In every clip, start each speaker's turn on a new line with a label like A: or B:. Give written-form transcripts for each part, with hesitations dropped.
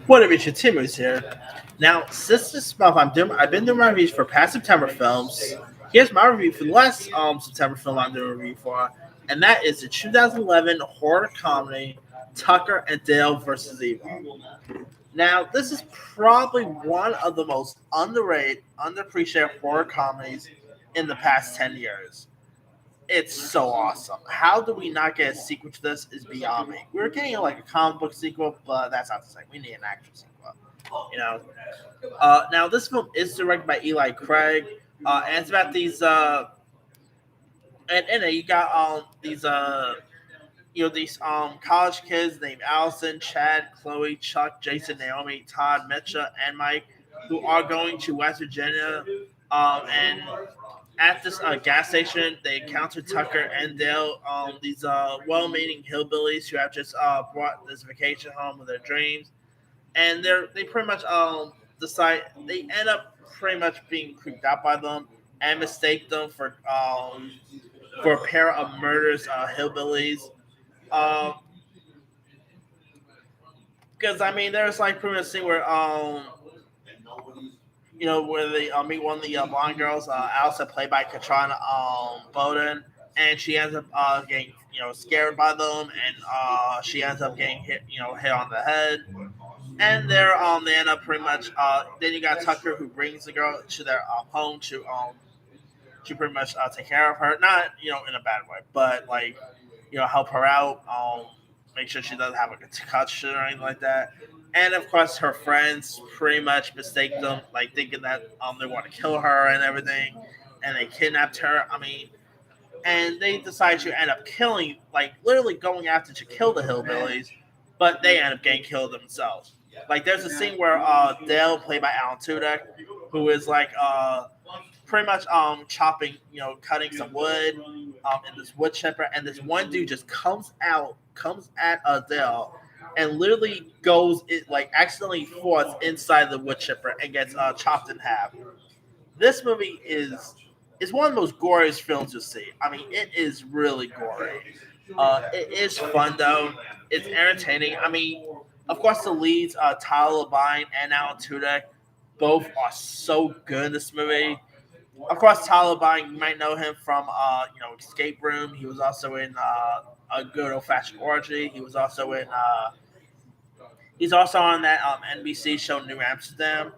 A: What if it's your Timmons here? Now, since this month I've been doing my reviews for past September films. Here's my review for the last September film I'm doing a review for, and that is the 2011 horror comedy Tucker and Dale versus Evil. Now, this is probably one of the most underrated, underappreciated horror comedies in the past 10 years. It's so awesome. How do we not get a sequel to this is beyond me. We're getting like a comic book sequel, but that's not the same. We need an actual sequel. You know. Now this film is directed by Eli Craig, and it's about these. And in it, you got these these college kids named Allison, Chad, Chloe, Chuck, Jason, Naomi, Todd, Mitcha, and Mike, who are going to West Virginia, and at this gas station, they encounter Tucker and Dale, these well-meaning hillbillies who have just brought this vacation home of their dreams, and they pretty much decide they end up pretty much being creeped out by them and mistake them for a pair of murderous hillbillies. Um, because I mean, there's like pretty much a scene where where they meet one of the blonde girls, Elsa, played by Katrina Bowden, and she ends up getting scared by them, and she ends up getting hit on the head, and they end up pretty much. Then you got Tucker, who brings the girl to their home to pretty much take care of her, not in a bad way, but like help her out, make sure she doesn't have a concussion or anything like that. And of course, her friends pretty much mistake them, like thinking that they want to kill her and everything, and they kidnapped her. I mean, and they decide to end up killing, like literally going after to kill the hillbillies, but they end up getting killed themselves. Like there's a scene where Dale, played by Alan Tudyk, who is like pretty much chopping, cutting some wood in this wood chipper, and this one dude just comes at Dale, and literally goes it like accidentally falls inside the wood chipper and gets chopped in half. This movie is one of the most goriest films you'll see. I mean, it is really gory. It is fun though. It's entertaining. I mean, of course, the leads, Tyler Labine and Alan Tudyk, both are so good in this movie. Of course, Tyler Labine, you might know him from Escape Room. He was also in a good old fashioned orgy. He's also on that NBC show New Amsterdam.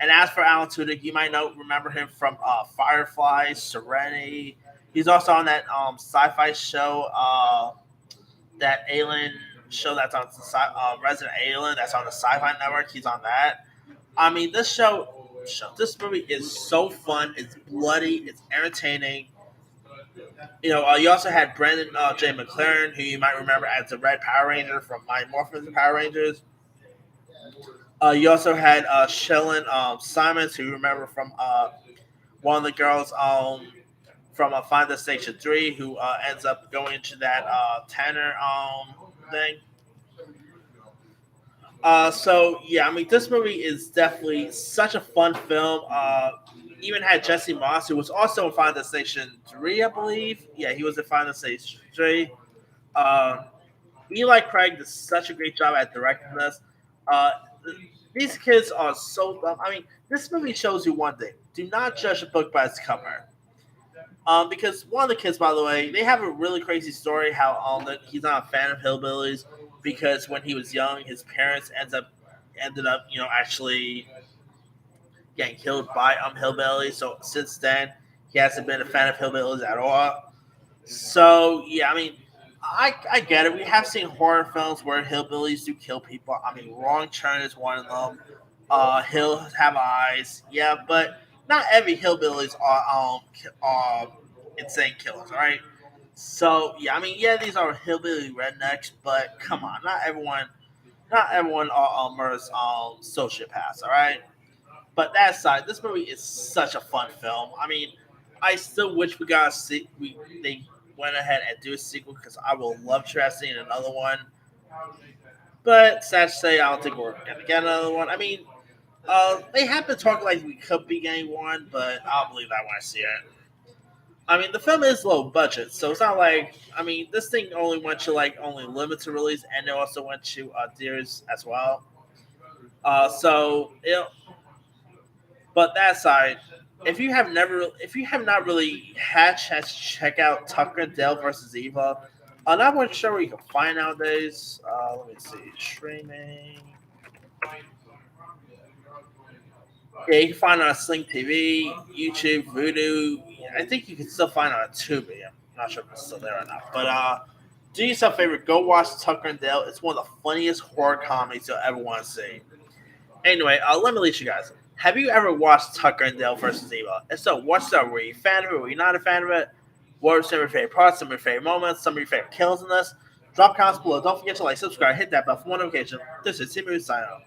A: And as for Alan Tudyk, you might remember him from Firefly, Serenity. He's also on that sci-fi show, that alien show that's on Resident Alien, that's on the Sci-Fi Network. He's on that. I mean, this movie is so fun. It's bloody. It's entertaining. You also had Brendan J. McLaren, who you might remember as the Red Power Ranger from Mighty Morphin Power Rangers. You also had Shellen Simons, who you remember from one of the girls from Find the Station 3, who ends up going into that Tanner thing. So yeah, I mean, this movie is definitely such a fun film. Even had Jesse Moss, who was also in Final Station 3, I believe. Yeah, he was in Final Station 3. Uh, Eli Craig does such a great job at directing this. Uh, these kids are so dumb. I mean, this movie shows you one thing: do not judge a book by its cover. Because one of the kids, by the way, they have a really crazy story how that he's not a fan of hillbillies because when he was young, his parents ended up actually getting killed by hillbillies. So since then, he hasn't been a fan of hillbillies at all. So yeah, I mean, I get it. We have seen horror films where hillbillies do kill people. I mean, Wrong Turn is one of them. Hill Have Eyes, yeah, but not every hillbillies are insane killers, all right? So yeah, I mean, yeah, these are hillbilly rednecks, but come on, not everyone murders sociopaths, all right? But that aside, this movie is such a fun film. I mean, I still wish they went ahead and do a sequel because I would love to have seen another one. But sad to say, I don't think we're gonna get another one. I mean, they have been talking like we could be getting one, but I'll believe that when I see it. I mean, the film is low budget, so it's not like this thing only went to like only limited release, and it also went to theaters as well. So but that side, if you have not really had a chance to check out Tucker and Dale versus Eva, I'm not quite sure where you can find nowadays. Let me see, streaming. Yeah, you can find it on Sling TV, YouTube, Vudu. I think you can still find it on Tubi. I'm not sure if it's still there or not. But do yourself a favor, go watch Tucker and Dale. It's one of the funniest horror comedies you'll ever want to see. Anyway, let me leave you guys. Have you ever watched Tucker and Dale versus Eva? If so, what's up? Were you a fan of it? Were you not a fan of it? What are some of your favorite parts? Some of your favorite moments? Some of your favorite kills in this? Drop comments below. Don't forget to like, subscribe, hit that bell for more notification. This is Timu signing out.